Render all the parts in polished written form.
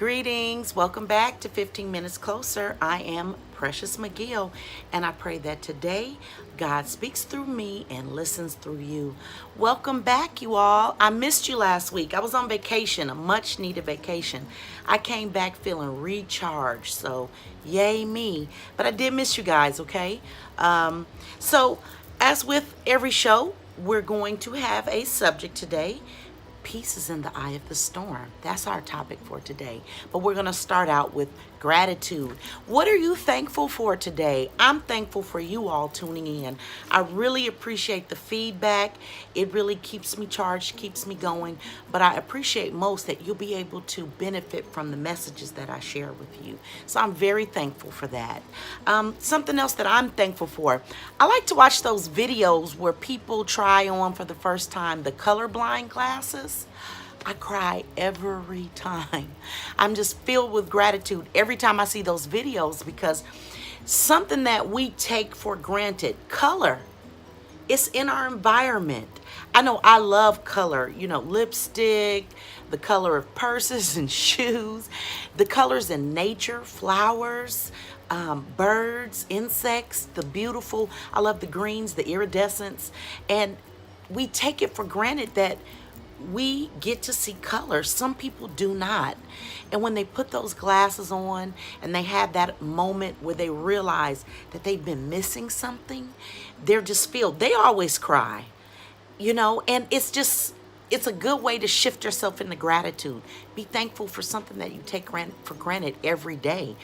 Greetings. Welcome back to 15 Minutes Closer. I am Precious McGill, and I pray that today God speaks through me and listens through you. Welcome back, you all. I missed you last week. I was on vacation, a much needed vacation. I came back feeling recharged, so yay me. But I did miss you guys, okay? So, as with every show, we're going to have a subject today. Peace is in the eye of the storm. That's our topic for today. But we're going to start out with gratitude. What are you thankful for today? I'm thankful for you all tuning in. I really appreciate the feedback. It really keeps me charged, keeps me going. But I appreciate most that you'll be able to benefit from the messages that I share with you. So I'm very thankful for that. Something else that I'm thankful for. I like to watch those videos where people try on for the first time the colorblind glasses. I cry every time. I'm just filled with gratitude every time I see those videos because something that we take for granted, color, it's in our environment. I know I love color, lipstick, the color of purses and shoes, the colors in nature, flowers, birds, insects, I love the greens, the iridescence, and we take it for granted that we get to see color. Some people do not. And when they put those glasses on and they have that moment where they realize that they've been missing something, they're just filled. They always cry, and it's a good way to shift yourself into gratitude. Be thankful for something that you take for granted every day.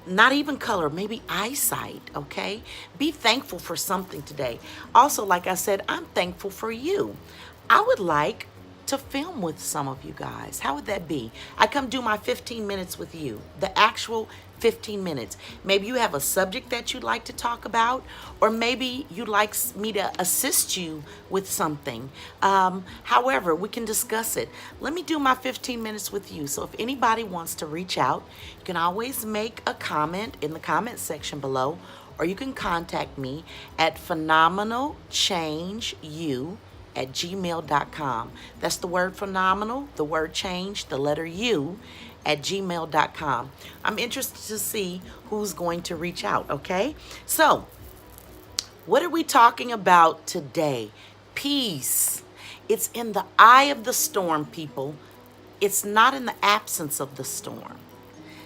Not even color, maybe eyesight, okay? Be thankful for something today. Also, like I said, I'm thankful for you. I would like to film with some of you guys. How would that be? I come do my 15 minutes with you, the actual 15 minutes. Maybe you have a subject that you'd like to talk about, or maybe you'd like me to assist you with something. However, we can discuss it. Let me do my 15 minutes with you. So if anybody wants to reach out, you can always make a comment in the comment section below, or you can contact me at phenomenalchangeu@gmail.com. That's the word phenomenal, the word change, the letter U @gmail.com. I'm interested to see who's going to reach out, okay? So, what are we talking about today? Peace. It's in the eye of the storm, people. It's not in the absence of the storm.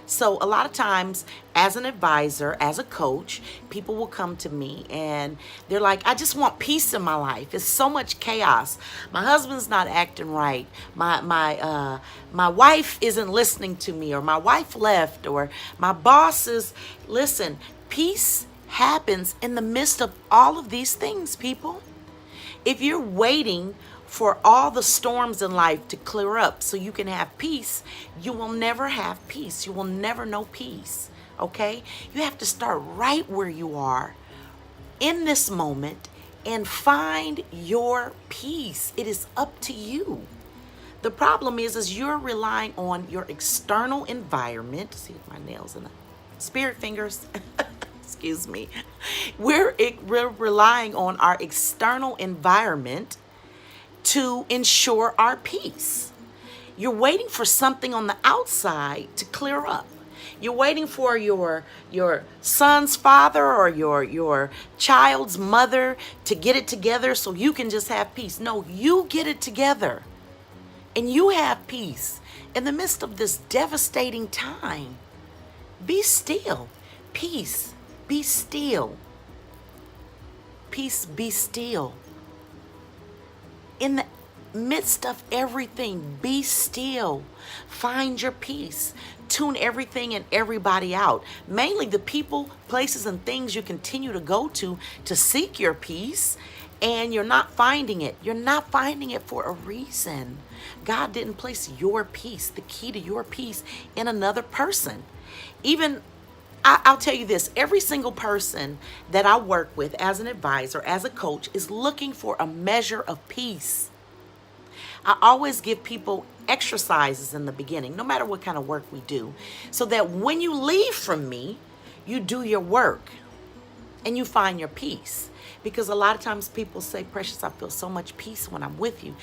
So a lot of times as an advisor, as a coach, people will come to me and they're like, I just want peace in my life. It's so much chaos. My husband's not acting right. My wife isn't listening to me, or my wife left, or my boss is, listen, peace happens in the midst of all of these things, people. If you're waiting for all the storms in life to clear up so you can have peace, you will never have peace. You will never know peace, okay? You have to start right where you are in this moment and find your peace. It is up to you. The problem is you're relying on your external environment. See my nails in the spirit fingers. Excuse me. We're relying on our external environment to ensure our peace. You're waiting for something on the outside to clear up. You're waiting for your son's father or your child's mother to get it together so you can just have peace. No, you get it together and you have peace in the midst of this devastating time. Be still. Peace, be still. Peace, be still. In the midst of everything, be still. Find your peace. Tune everything and everybody out. Mainly the people, places, and things you continue to go to seek your peace, and you're not finding it. You're not finding it for a reason. God didn't place your peace, the key to your peace, in another person. I'll tell you this, every single person that I work with as an advisor, as a coach, is looking for a measure of peace. I always give people exercises in the beginning, no matter what kind of work we do, so that when you leave from me, you do your work and you find your peace. Because a lot of times people say, Precious, I feel so much peace when I'm with you.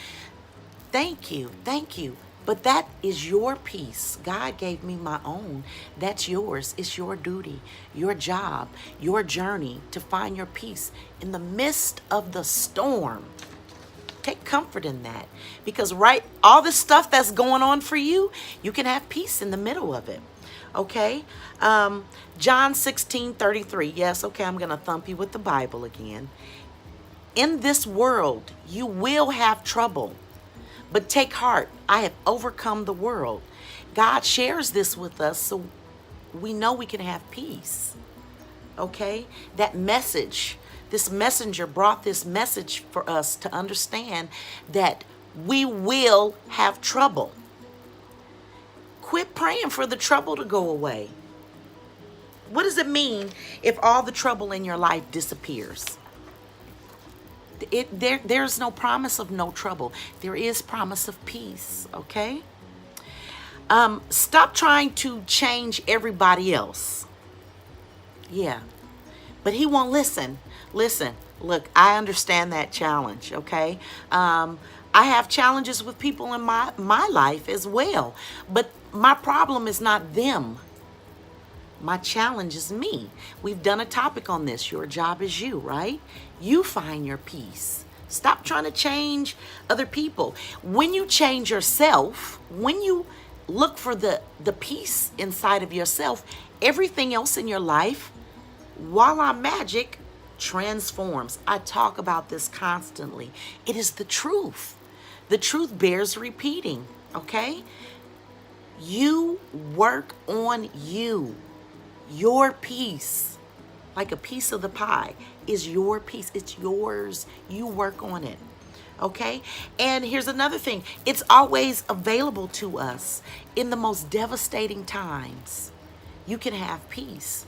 Thank you. Thank you. But that is your peace. God gave me my own. That's yours. It's your duty, your job, your journey to find your peace in the midst of the storm. Take comfort in that, because all this stuff that's going on for you, you can have peace in the middle of it. Okay. John 16:33. Yes. Okay. I'm going to thump you with the Bible again. In this world, you will have trouble, but take heart. I have overcome the world. God shares this with us so we know we can have peace. Okay? That message, this messenger brought this message for us to understand that we will have trouble. Quit praying for the trouble to go away. What does it mean if all the trouble in your life disappears? There's no promise of no trouble. There is promise of peace, okay? Stop trying to change everybody else. Yeah. But he won't listen. Listen, look, I understand that challenge, okay? I have challenges with people in my life as well. But my problem is not them. My challenge is me. We've done a topic on this. Your job is you, right? You find your peace. Stop trying to change other people. When you change yourself, when you look for the peace inside of yourself, everything else in your life, voila magic, transforms. I talk about this constantly. It is the truth. The truth bears repeating, okay? You work on you. Your piece, like a piece of the pie, is your piece. It's yours. You work on it. Okay? And here's another thing. It's always available to us in the most devastating times. You can have peace.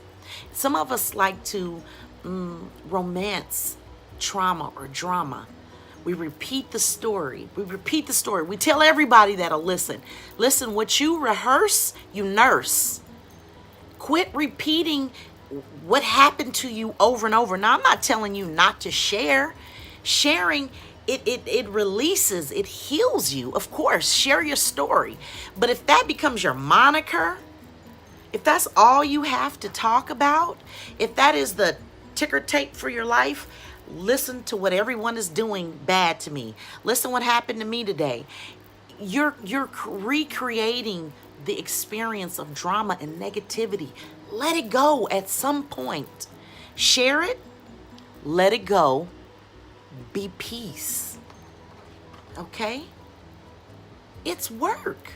Some of us like to romance trauma or drama. We repeat the story. We tell everybody that'll listen. Listen, what you rehearse, you nurse. Quit repeating what happened to you over and over. Now, I'm not telling you not to share. Sharing, it releases, it heals you. Of course, share your story. But if that becomes your moniker, if that's all you have to talk about, if that is the ticker tape for your life, listen to what everyone is doing bad to me. Listen what happened to me today. You're recreating the experience of drama and negativity. Let it go at some point. Share it. Let it go. Be peace. Okay? It's work.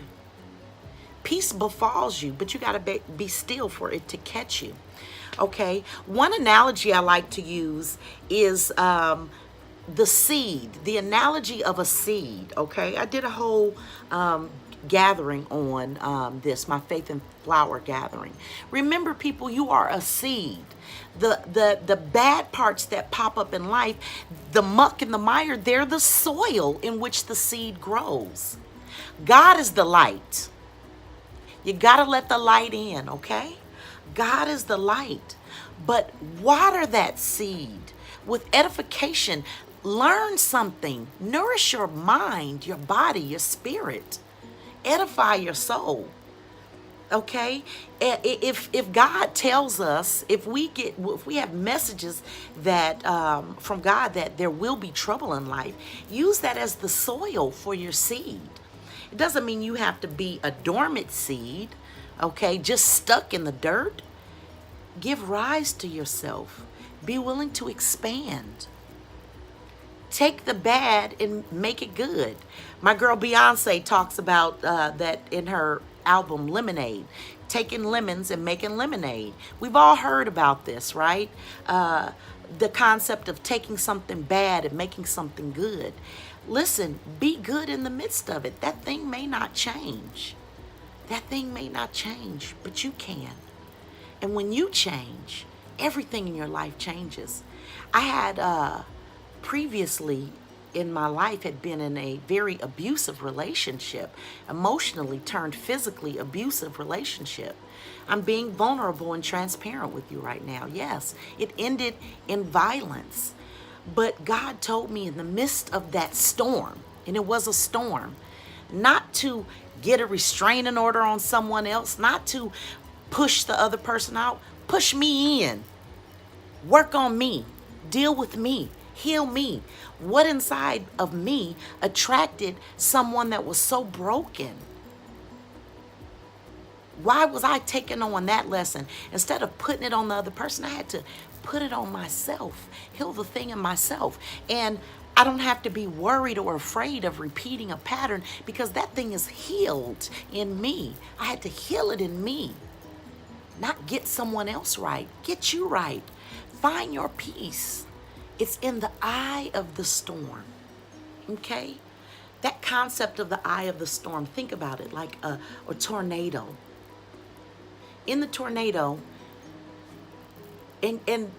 Peace befalls you, but you got to be still for it to catch you. Okay? One analogy I like to use is the seed, the analogy of a seed. Okay? I did a whole gathering on this, my Faith and Flower gathering. Remember, people, you are a seed. The bad parts that pop up in life, the muck and the mire, they're the soil in which the seed grows. God is the light. You got to let the light in, okay? God is the light. But water that seed with edification. Learn something. Nourish your mind, your body, your spirit. Edify your soul. Okay? If God tells us, if we have messages that from God that there will be trouble in life, use that as the soil for your seed. It doesn't mean you have to be a dormant seed, okay, just stuck in the dirt. Give rise to yourself. Be willing to expand. Take the bad and make it good. My girl Beyonce talks about that in her album Lemonade, taking lemons and making lemonade. We've all heard about this, right? The concept of taking something bad and making something good. Listen, be good in the midst of it. That thing may not change. That thing may not change, but you can. And when you change, everything in your life changes. I had previously in my life had been in a very abusive relationship, emotionally turned physically abusive relationship. I'm being vulnerable and transparent with you right now. Yes, it ended in violence. But God told me in the midst of that storm, and it was a storm, not to get a restraining order on someone else, not to push the other person out. Push me in. Work on me. Deal with me. Heal me. What inside of me attracted someone that was so broken? Why was I taking on that lesson? Instead of putting it on the other person, I had to put it on myself, heal the thing in myself. And I don't have to be worried or afraid of repeating a pattern because that thing is healed in me. I had to heal it in me, not get someone else right. Get you right. Find your peace. It's in the eye of the storm. Okay? That concept of the eye of the storm, think about it like a tornado. In the tornado, and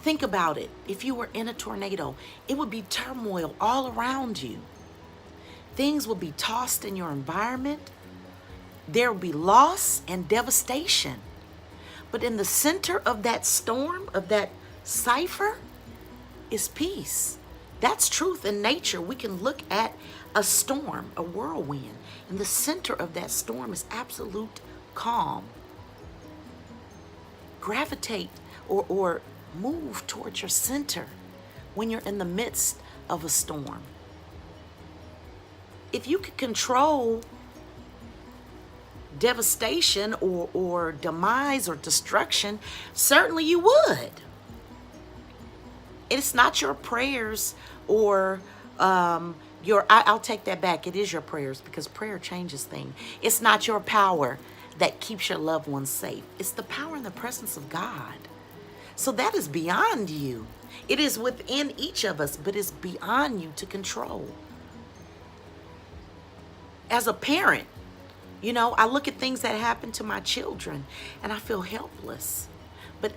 think about it. If you were in a tornado, it would be turmoil all around you. Things would be tossed in your environment. There would be loss and devastation. But in the center of that storm, of that cipher, is peace. That's truth in nature. We can look at a storm, a whirlwind. In the center of that storm is absolute calm. Gravitate or move towards your center when you're in the midst of a storm. If you could control devastation or demise or destruction, certainly you would. It's not your prayers or I'll take that back. It is your prayers because prayer changes things. It's not your power that keeps your loved ones safe. It's the power and the presence of God. So that is beyond you. It is within each of us, but it's beyond you to control. As a parent, I look at things that happen to my children and I feel helpless. But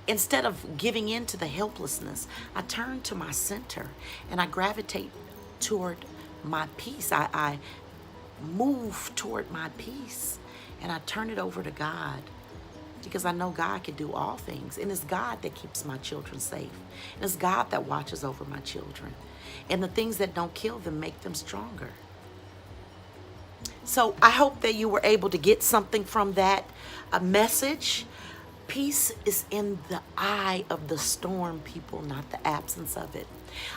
instead of giving in to the helplessness, I turn to my center and I gravitate toward my peace. I move toward my peace and I turn it over to God because I know God can do all things. And it's God that keeps my children safe. And it's God that watches over my children. And the things that don't kill them make them stronger. So I hope that you were able to get something from that message. Peace is in the eye of the storm, people, not the absence of it.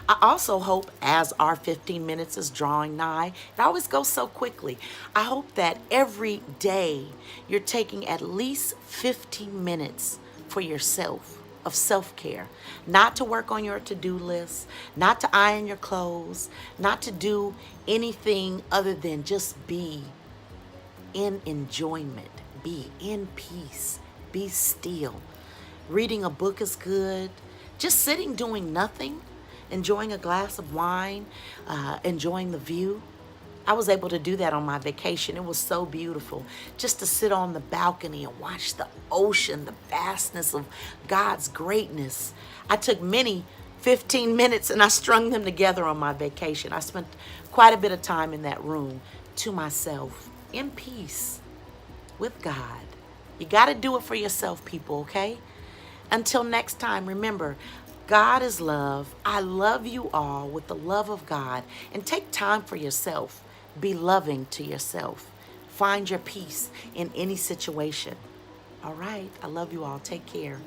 I also hope, as our 15 minutes is drawing nigh, it always goes so quickly. I hope that every day you're taking at least 15 minutes for yourself of self-care, not to work on your to-do list, not to iron your clothes, not to do anything other than just be in enjoyment, be in peace, be still. Reading a book is good. Just sitting doing nothing, enjoying a glass of wine, enjoying the view. I was able to do that on my vacation. It was so beautiful just to sit on the balcony and watch the ocean, the vastness of God's greatness. I took many 15 minutes and I strung them together on my vacation. I spent quite a bit of time in that room to myself, in peace with God. You got to do it for yourself, people, okay? Until next time, remember, God is love. I love you all with the love of God. And take time for yourself. Be loving to yourself. Find your peace in any situation. All right. I love you all. Take care.